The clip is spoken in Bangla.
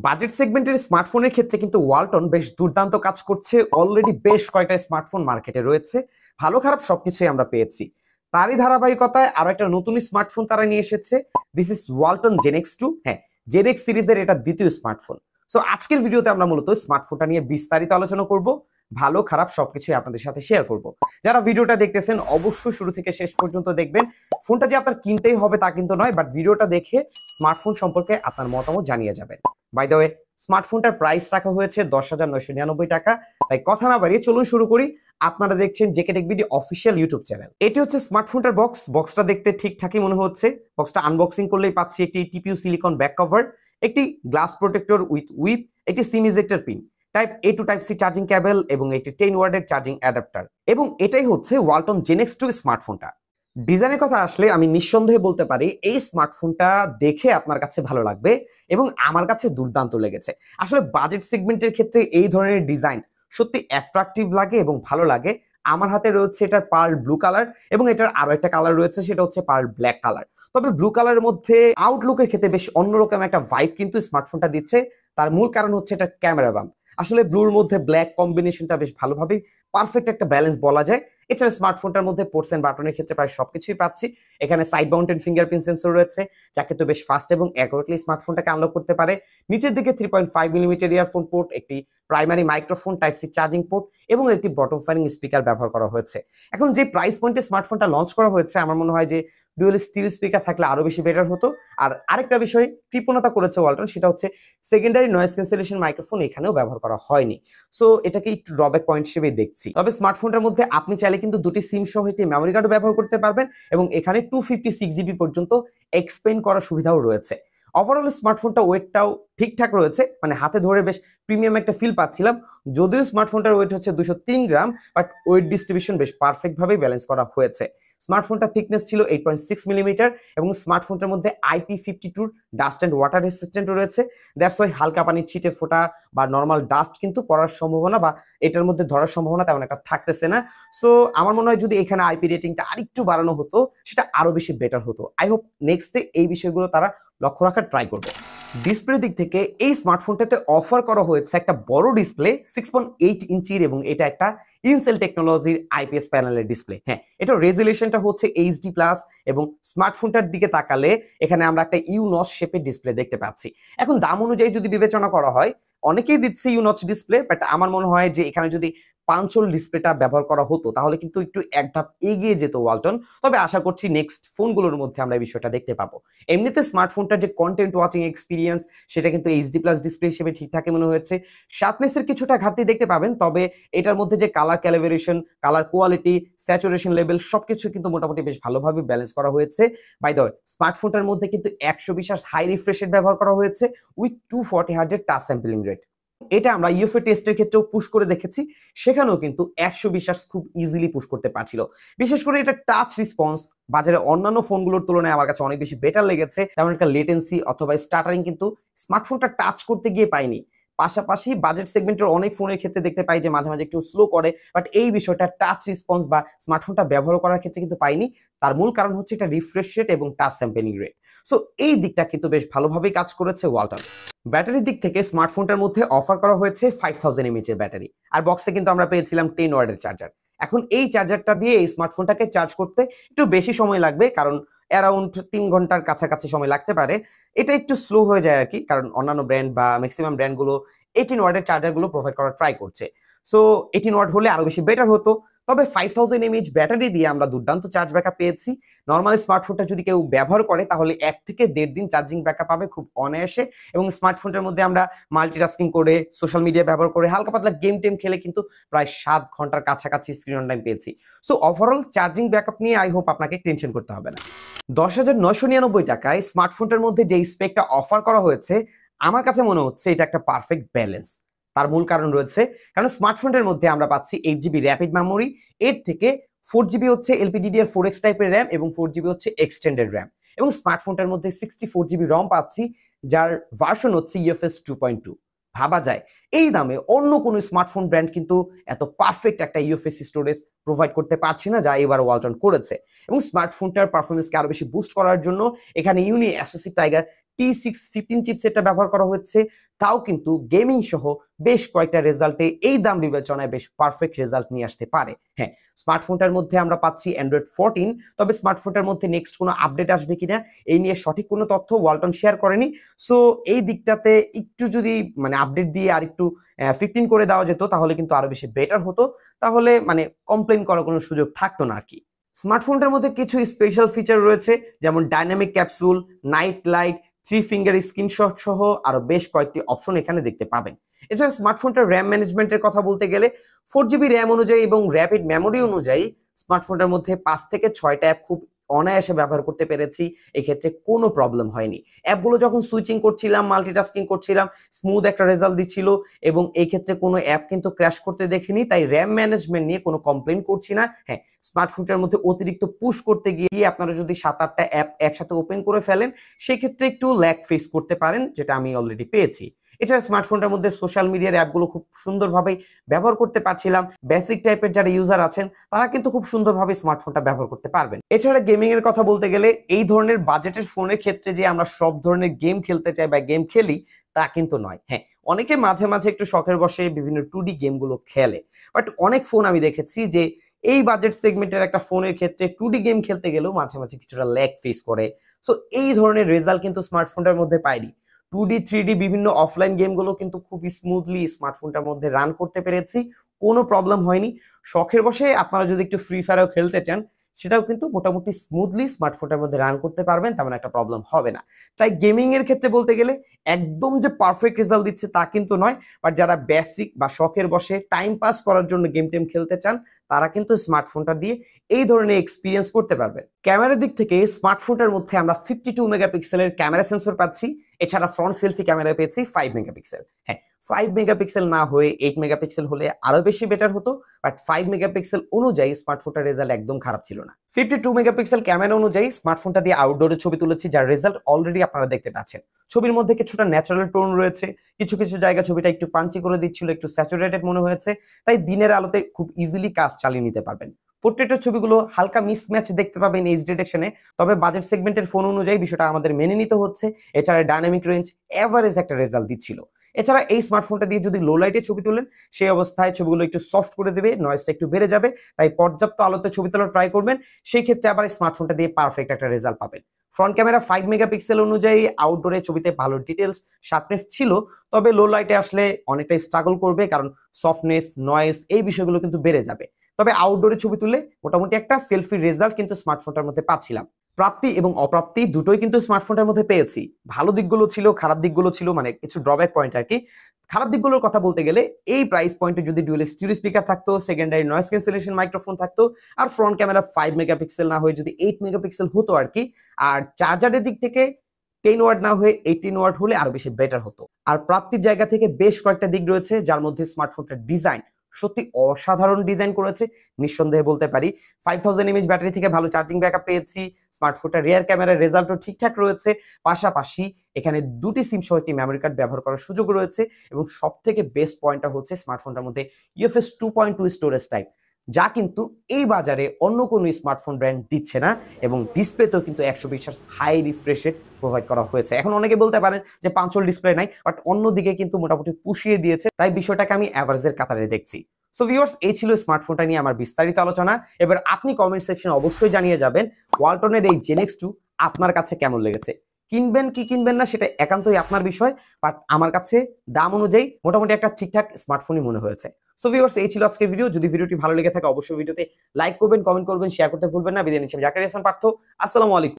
বাজেট সেগমেন্টের স্মার্টফোনের ক্ষেত্রে কিন্তু ওয়ালটন বেশ দুর্দান্ত কাজ করছে। অলরেডি বেশ কয়টা স্মার্টফোন মার্কেটে রয়েছে, ভালো খারাপ সবকিছুই আমরা পেয়েছি। তারই ধারাবাহিকতায় আরো একটা নতুন স্মার্টফোন তারা নিয়ে এসেছে। This is Walton Genex 2। হ্যাঁ, জেনেক্স সিরিজের এটা দ্বিতীয় স্মার্টফোন। সো আজকের ভিডিওতে আমরা মূলত স্মার্টফোনটা নিয়ে বিস্তারিত আলোচনা করব, ভালো খারাপ সবকিছুই আপনাদের সাথে শেয়ার করব। যারা ভিডিওটা দেখতেছেন অবশ্যই শুরু থেকে শেষ পর্যন্ত দেখবেন। ফোনটা যে আপনার কিনতেই হবে তা কিন্তু নয়, বাট ভিডিওটা দেখে স্মার্টফোন সম্পর্কে আপনার মতামত জানিয়ে যাবেন। বাই দ্য ওয়ে, স্মার্টফোনটার প্রাইস রাখা হয়েছে 10,999 টাকা। তাই কথা না বাড়িয়ে চলুন শুরু করি। আপনারা দেখছেন JK tech BD official YouTube channel. এটি হচ্ছে স্মার্টফোনটার বক্সটা দেখতে ঠিকঠাকই মনে হচ্ছে। বক্সটা আনবক্সিং করলেই পাচ্ছি একটি টিপিইউ সিলিকন ব্যাক কভার, একটি গ্লাস প্রোটেক্টর উইথ একটি sim ejector pin, type A to type C charging cable এবং একটি 10 ওয়াটের চার্জিং অ্যাডাপ্টার। এবং এটাই হচ্ছে ওয়ালটন জেনেক্স 2 স্মার্টফোনটা। ডিজাইনের কথা আসলে আমি নিঃসন্দেহে বলতে পারি এই স্মার্টফোনটা দেখে আপনার কাছে ভালো লাগবে এবং আমার কাছে দুর্দান্ত লেগেছে। আসলে বাজেট সেগমেন্টের ক্ষেত্রে এই ধরনের ডিজাইন সত্যি অ্যাট্রাকটিভ লাগে এবং ভালো লাগে। আমার হাতে রয়েছে এটার পার্ল ব্লু কালার এবং এটার আরো একটা কালার রয়েছে, সেটা হচ্ছে পার্ল ব্ল্যাক কালার। তবে ব্লু কালারের মধ্যে আউটলুকের ক্ষেত্রে বেশ অন্যরকম একটা ভাইব কিন্তু স্মার্টফোনটা দিচ্ছে। তার মূল কারণ হচ্ছে এটা ক্যামেরা বাম্প। আসলে ব্লুর মধ্যে ব্ল্যাক কম্বিনেশনটা বেশ ভালোভাবেই পারফেক্ট একটা ব্যালেন্স বলা যায়। এছাড়া স্মার্টফোনটার মধ্যে পোর্টস এন্ড বাটনের ক্ষেত্রে প্রায় সবকিছুই পাচ্ছি। এখানে সাইড মাউন্টেড ফিঙ্গারপ্রিন্ট সেন্সর রয়েছে, যা কিন্তু বেশ ফাস্ট এবং অ্যাকুরেটলি স্মার্টফোনটাকে আনলক করতে পারে। নিচের দিকে 3.5 মিলিমিটার ইয়ারফোন পোর্ট, একটি primary microphone, type C charging port এবং একটি বটম ফায়ারিং স্পিকার ব্যবহার করা হয়েছে। এখন যে প্রাইস পয়েন্টে স্মার্টফোনটা লঞ্চ করা হয়েছে, আমার মনে হয় যে ডুয়েল স্টিরিও স্পিকার থাকলে আরো বেশি বেটার হতো। আর আরেকটা বিষয় কৃপণতা করেছে ওয়ালটন, সেটা হচ্ছে সেকেন্ডারি নয়েজ ক্যান্সেলেশন মাইক্রোফোন এখানেও ব্যবহার করা হয়নি। সো এটাকে একটু ড্রব্যাক পয়েন্ট হিসেবে দেখছি। তবে স্মার্টফোনটার মধ্যে আপনি চাইলে কিন্তু দুটি সিম সহ একটি মেমোরি কার্ডও ব্যবহার করতে পারবেন এবং এখানে 256 জিবি পর্যন্ত এক্সপেন্ড করার সুবিধাও রয়েছে। ওভারঅল স্মার্টফোনটা ওয়েটটাও ঠিকঠাক রয়েছে, মানে হাতে ধরে বেশ প্রিমিয়াম একটা ফিল পাচ্ছিলাম। যদিও স্মার্টফোনটার ওয়েট হচ্ছে 203 গ্রাম, বাট ওয়েট ডিস্ট্রিবিউশন বেশ পারফেক্ট ভাবে ব্যালেন্স করা হয়েছে। স্মার্টফোনটার থিকনেস ছিল 8.6 মিলিমিটার এবং স্মার্টফোনটার মধ্যে IP52 dust and water resistant রয়েছে। দ্যাটস ওয়াই হালকা পানির ছিটে ফোটা বা নর্মাল ডাস্ট কিন্তু পড়ার সম্ভাবনা বা এটার মধ্যে ধরার সম্ভাবনা তেমন একটা থাকতেছে না। সো আমার মনে হয় যদি এখানে আইপি রেটিংটা আরেকটু বাড়ানো হতো সেটা আরো বেশি বেটার হতো। আই হোপ নেক্সট ডে এই বিষয়গুলো তারা লক্ষ্য রাখার ট্রাই করবে। ডিসপ্লের দিক থেকে এই স্মার্টফোনটাতে অফার করা হয়েছে একটা বড় ডিসপ্লে, 6.8 ইঞ্চির, এবং এটা একটা ইনসেল টেকনোলজির আইপিএস প্যানেলের ডিসপ্লে। হ্যাঁ, এটা রেজুলেশনটা হচ্ছে এইচডি প্লাস এবং স্মার্টফোনটার দিকে তাকালে এখানে আমরা একটা ইউনচ শেপের ডিসপ্লে দেখতে পাচ্ছি। এখন দাম অনুযায়ী যদি বিবেচনা করা হয়, অনেকেই দিচ্ছে ইউনচ ডিসপ্লে, বাট আমার মনে হয় যে এখানে যদি পাঞ্চল ডিসপ্লেটা ব্যবহার করা হতো তাহলে কিন্তু একটু এক ধাপ এগিয়ে যেত ওয়ালটন। তবে আশা করছি নেক্সট ফোনগুলোর মধ্যে আমরা এই বিষয়টা দেখতে পাবো। এমনিতে স্মার্টফোনটার যে কন্টেন্ট ওয়াচিং এক্সপিরিয়েন্স সেটা কিন্তু এইচডি প্লাস ডিসপ্লে হিসেবে ঠিকঠাকই মনে হয়েছে। শার্পনেসের কিছুটা ঘাটতি দেখতে পাবেন, তবে এটার মধ্যে যে colour calibration, colour quality, saturation level সবকিছু কিন্তু মোটামুটি বেশ ভালোভাবে ব্যালেন্স করা হয়েছে। বাই দ্য ওয়ে, স্মার্টফোনটার মধ্যে কিন্তু 120 হাই রিফ্রেশ রেট ব্যবহার করা হয়েছে উইথ 240 হার্জের টাচ স্যাম্পলিং রেট। এটা আমরা ইউএফএ টেস্টের ক্ষেত্রেও পুশ করে দেখেছি, সেখানেও কিন্তু 120 খুব ইজিলি পুশ করতে পারছিল। বিশেষ করে এটা টাচ রেসপন্স বাজারে অন্যান্য ফোনগুলোর তুলনায় আমার কাছে অনেক বেশি বেটার লেগেছে। তেমন একটা লেটেন্সি অথবা স্টার্টারিং কিন্তু স্মার্টফোনটা টাচ করতে গিয়ে পাইনি। পাশাপাশি বাজেট সেগমেন্টের অনেক ফোনের ক্ষেত্রে দেখতে পাই যে মাঝে মাঝে একটু স্লো করে, বাট এই বিষয়টা টাচ রেসপন্স বা স্মার্টফোনটা ব্যবহার করার ক্ষেত্রে কিন্তু পাইনি। তার মূল কারণ হচ্ছে এটা রিফ্রেশ রেট এবং টাচ স্যাম্পলিং রেট। সো এই দিকটা কিন্তু বেশ ভালোভাবেই কাজ করেছে ওয়ালটন। ব্যাটারির দিক থেকে স্মার্টফোনটার মধ্যে অফার করা হয়েছে 5000 এমএএইচ এর ব্যাটারি, আর বক্সে কিন্তু আমরা পেয়েছিলাম 10 ওয়াটের চার্জার। এখন এই চার্জারটা দিয়ে এই স্মার্টফোনটাকে চার্জ করতে একটু বেশি সময় লাগবে, কারণ অ্যারাউন্ড 3 ঘন্টার কাছাকাছি সময় লাগতে পারে। এটা একটু স্লো হয়ে যায় আর কি, কারণ অন্যান্য ব্র্যান্ড বা ম্যাক্সিমাম ব্র্যান্ডগুলো 18 ওয়াটের চার্জারগুলো প্রোভাইড করার ট্রাই করছে। সো 18 ওয়াট হলে আরো বেশি বেটার হতো। তবে 5000 এমএএইচ ব্যাটারি দিয়ে আমরা দুর্দান্ত চার্জ ব্যাকআপ পেয়েছি। নর্মাল স্মার্টফোনটা যদি কেউ ব্যবহার করে তাহলে 1 থেকে 1.5 দিন চার্জিং ব্যাকআপ পাবে খুব অনায়াসে। এবং স্মার্টফোনটার মধ্যে আমরা মাল্টিটাস্কিং করে, সোশ্যাল মিডিয়া ব্যবহার করে, হালকা পাতলা গেম টেম খেলে কিন্তু প্রায় 7 ঘন্টার কাছাকাছি স্ক্রিন অন টাইম পেয়েছি। সো ওভারঅল চার্জিং ব্যাকআপ নিয়ে আই হোপ আপনাকে টেনশন করতে হবে না। 10,999 টাকায় স্মার্টফোনটার মধ্যে যে স্পেকটা অফার করা হয়েছে আমার কাছে মনে হচ্ছে এটা একটা পারফেক্ট ব্যালেন্স। তার মূল কারণ রয়েছে, কারণ স্মার্টফোনের মধ্যে আমরা পাচ্ছি 8 জিবি র্যাপিড মেমোরি, এর থেকে 4 জিবি হচ্ছে LPDDR4X টাইপের র্যাম এবং 4 জিবি হচ্ছে এক্সটেন্ডেড র্যাম। এবং স্মার্টফোনটার মধ্যে 64 জিবি রম পাচ্ছি, যার ভার্সন হচ্ছে UFS 2.2। ভাবা যায় এই দামে অন্য কোনো স্মার্টফোন ব্র্যান্ড কিন্তু এত পারফেক্ট একটা ইউএফএস স্টোরেজ প্রোভাইড করতে পারছে না, যা এবার ওয়ালটন করেছে। এবং স্মার্টফোনটার পারফরমেন্সকে আরো বেশি বুস্ট করার জন্য এখানে ইউনি অ্যাসোসি টাইগার T615 চিপসেটটা ব্যবহার করা হচ্ছে, তাও কিন্তু গেমিং সহ বেশ কয়েকটা রেজাল্টে এই দাম বিবেচনায় বেশ পারফেক্ট রেজাল্ট নিয়ে আসতে পারে। হ্যাঁ, স্মার্টফোনটার মধ্যে আমরা পাচ্ছি অ্যান্ড্রয়েড 14, তবে স্মার্টফোনটার মধ্যে নেক্সট কোনো আপডেট আসবে কিনা এই নিয়ে সঠিক কোনো তথ্য ওয়ালটন শেয়ার করেনি। সো এই দিকটাতে একটু যদি মানে আপডেট দিয়ে আর একটু 15 করে দেওয়া যেত তাহলে কিন্তু আরো বেশি বেটার হতো, তাহলে মানে কমপ্লেন করার কোনো সুযোগ থাকতো না আর কি। স্মার্টফোনটার মধ্যে কিছু স্পেশাল ফিচার রয়েছে, যেমন dynamic capsule, night light, 3 finger screenshot সহ আরো বেশ কয়েকটি অপশন এখানে দেখতে পাবেন। এছাড়া স্মার্টফোনটার র্যাম ম্যানেজমেন্টের কথা বলতে গেলে 4 জিবি র্যাম অনুযায়ী এবং র্যাপিড মেমোরি অনুযায়ী স্মার্টফোনটার মধ্যে 5 থেকে 6টা অ্যাপ খুব অনায়াসে ব্যবহার করতে পেরেছি, এক্ষেত্রে কোনো প্রবলেম হয়নি। অ্যাপগুলো যখন সুইচিং করছিলাম, মাল্টিটাস্কিং করছিলাম, স্মুথ একটা রেজাল্ট দিচ্ছিল এবং এই ক্ষেত্রে কোনো অ্যাপ কিন্তু ক্র্যাশ করতে দেখিনি, তাই র্যাম ম্যানেজমেন্ট নিয়ে কোনো কমপ্লেন করছি না। হ্যাঁ, স্মার্টফোনটার মধ্যে অতিরিক্ত পুশ করতে গিয়ে আপনারা যদি 7-8টা অ্যাপ একসাথে ওপেন করে ফেলেন সেক্ষেত্রে একটু ল্যাগ ফেস করতে পারেন, যেটা আমি অলরেডি পেয়েছি। এছাড়া স্মার্টফোনটার মধ্যে সোশ্যাল মিডিয়ার অ্যাপগুলো খুব সুন্দরভাবে ব্যবহার করতে পারছিলাম। বেসিক টাইপের যারা ইউজার আছেন তারা কিন্তু খুব সুন্দরভাবে স্মার্টফোনটা ব্যবহার করতে পারবেন। এছাড়া গেমিং এর কথা বলতে গেলে এই ধরনের বাজেটের ফোনের ক্ষেত্রে যে আমরা সব ধরনের গেম খেলতে চাই বা গেম খেলি তা কিন্তু নয়। হ্যাঁ, অনেকে মাঝে মাঝে একটু শখের বসে বিভিন্ন 2D গেমগুলো খেলে, বাট অনেক ফোন আমি দেখেছি যে এই বাজেট সেগমেন্টের একটা ফোনের ক্ষেত্রে 2D গেম খেলতে গেলেও মাঝে মাঝে কিছুটা ল্যাগ ফেস করে। সো এই ধরনের রেজাল্ট কিন্তু স্মার্টফোনটার মধ্যে পাইনি। 2D 3D বিভিন্ন অফলাইন গেমগুলো কিন্তু খুব স্মুথলি স্মার্টফোনটার মধ্যে রান করতে পেরেছি, কোনো প্রবলেম হয়নি। শখের বসে আপনারা যদি একটু ফ্রি ফায়ারও খেলতে চান সেটাও কিন্তু মোটামুটি স্মুথলি স্মার্টফোনটার মধ্যে রান করতে পারবেন, তেমন একটা প্রবলেম হবে না। তাই গেমিং এর ক্ষেত্রে বলতে গেলে একদম যে পারফেক্ট রেজাল্ট দিচ্ছে তা কিন্তু নয়, বাট যারা বেসিক বা শখের বসে টাইম পাস করার জন্য গেম টেম খেলতে চান তারা কিন্তু স্মার্টফোনটা দিয়ে এই ধরনের এক্সপিরিয়েন্স করতে পারবেন। ক্যামেরার দিক থেকে স্মার্টফোনটার মধ্যে আমরা 52 মেগাপিক্সেলের ক্যামেরা সেন্সর পাচ্ছি, এছাড়া ফ্রন্ট সেলফি ক্যামেরা পেয়েছি 5 মেগাপিক্সেল। হ্যাঁ, 5 মেগাপিক্সেল না হয়ে 8 মেগাপিক্সেল হলে আরো বেশি বেটার হতো, বাট 5 মেগাপিক্সেল অনুযায়ী স্মার্টফোনটার রেজাল্ট একদম খারাপ ছিল না। 52 মেগাপিক্সেল ক্যামেরা অনুযায়ী স্মার্টফোনটা দিয়ে আউটডোরে ছবি তুলেছি, যার রেজাল্ট অলরেডি আপনারা দেখতে পাচ্ছেন। ছবির মধ্যে কিছুটা ন্যাচারাল টোন রয়েছে, কিছু কিছু জায়গা ছবিটা একটু পাঞ্চি করে দিচ্ছিল, একটু স্যাচুরেটেড মনে হয়েছে, তাই দিনের আলোতে খুব ইজিলি কাজ চালিয়ে নিতে পারবেন। পোর্ট্রেটের ছবিগুলো হালকা মিসম্যাচ দেখতে পাবেন এইচ ডিটেকশনে, তবে বাজেট সেগমেন্টের ফোন অনুযায়ী বিষয়টা আমাদের মেনে নিতে হচ্ছে। এছাড়া ডাইনামিক রেঞ্জ এভারেজ একটা রেজাল্ট দিচ্ছিল। এছাড়া এই স্মার্টফোনটা দিয়ে যদি লো লাইটে ছবি তোলেন সেই অবস্থায় ছবিগুলো একটু সফট করে দেবে, নয়েজটা একটু বেড়ে যাবে, তাই পর্যাপ্ত আলোতে ছবি তোলা ট্রাই করবেন, সেই ক্ষেত্রে আবার স্মার্টফোনটা দিয়ে পারফেক্ট একটা রেজাল্ট পাবেন। ফ্রন্ট ক্যামেরা 5 মেগাপিক্সেল অনুযায়ী আউটডোরে ছবিতে ভালো ডিটেলস শার্পনেস ছিল, তবে লো লাইটে আসলে অনেকটা স্ট্রাগল করবে, কারণ সফটনেস নয়েজ এই বিষয়গুলো কিন্তু বেড়ে যাবে। তবে আউটডোরে ছবি তুলে মোটামুটি একটা সেলফি রেজাল্ট কিন্তু স্মার্টফোনটার মধ্যে পাচ্ছিলাম। প্রাপ্তি এবং অপ্রাপ্তি দুটোই কিন্তু স্মার্টফোনটার মধ্যে পেয়েছি। ভালো দিকগুলো ছিল, খারাপ দিকগুলো ছিল, মানে কিছু ড্রব্যাক পয়েন্ট আর কি। খারাপ দিকগুলোর কথা বলতে গেলে এই প্রাইস পয়েন্টে যদি ডুয়েল স্টিরিও স্পিকার থাকতো, সেকেন্ডারি নয়েজ ক্যান্সেলেশন মাইক্রোফোন থাকতো, আর ফ্রন্ট ক্যামেরা 5 মেগাপিক্সেল না হয়ে যদি 8 মেগাপিক্সেল হতো আর কি, আর চার্জারের দিক থেকে 10 ওয়াট না হয়ে 18 ওয়াট হলে আরো বেশি বেটার হতো। আর প্রাপ্তির জায়গা থেকে বেশ কয়েকটা দিক রয়েছে, যার মধ্যে স্মার্টফোনটার ডিজাইন সত্যি অসাধারণ ডিজাইন করেছে নিঃসন্দেহে বলতে পারি। 5000 এমএএইচ ব্যাটারি থেকে ভালো চার্জিং ব্যাকআপ পেয়েছি, স্মার্টফোনটার রিয়ার ক্যামেরার রেজাল্টও ঠিকঠাক রয়েছে, পাশাপাশি এখানে 2টি সিম সহ একটি মেমোরি কার্ড ব্যবহার করার সুযোগ রয়েছে, এবং সব থেকে বেস্ট পয়েন্টটা হচ্ছে স্মার্টফোনটার মধ্যে ইউএফএস 2.2 স্টোরেজ টাইপ, যা কিন্তু এই বাজারে অন্য কোনো স্মার্টফোন ব্র্যান্ড দিচ্ছে না, এবং ডিসপ্লেতেও কিন্তু 120 হাই রিফ্রেশে প্রোভাইড করা হয়েছে। এখন অনেকে বলতে পারেন যে পাঞ্চল ডিসপ্লে নাই, বাট অন্যদিকে কিন্তু মোটামুটি পুষিয়ে দিয়েছে, তাই বিষয়টাকে আমি অ্যাভারেজের কাতারে দেখছি। সো ভিউয়ার্স, এই ছিল স্মার্টফোনটা নিয়ে আমার বিস্তারিত আলোচনা। এবার আপনি কমেন্ট সেকশনে অবশ্যই জানিয়ে যাবেন ওয়ালটনের এই জেন এক্স 2 আপনার কাছে কেমন লেগেছে। কিনবেন কি কিনবেন না সেটা একান্তই আপনার বিষয়, বাট আমার কাছে দাম অনুযায়ী মোটামুটি একটা ঠিকঠাক স্মার্টফোনই মনে হয়েছে। সো ভিউয়ার্স, এই ছিল আজকের ভিডিও। যদি ভিডিওটি ভালো লেগে থাকে অবশ্যই ভিডিওতে লাইক করবেন, কমেন্ট করবেন, শেয়ার করতে ভুলবেন না। বিদায় নিচ্ছি আমি জাকারিয়া হাসান পার্থ। আসসালামু আলাইকুম।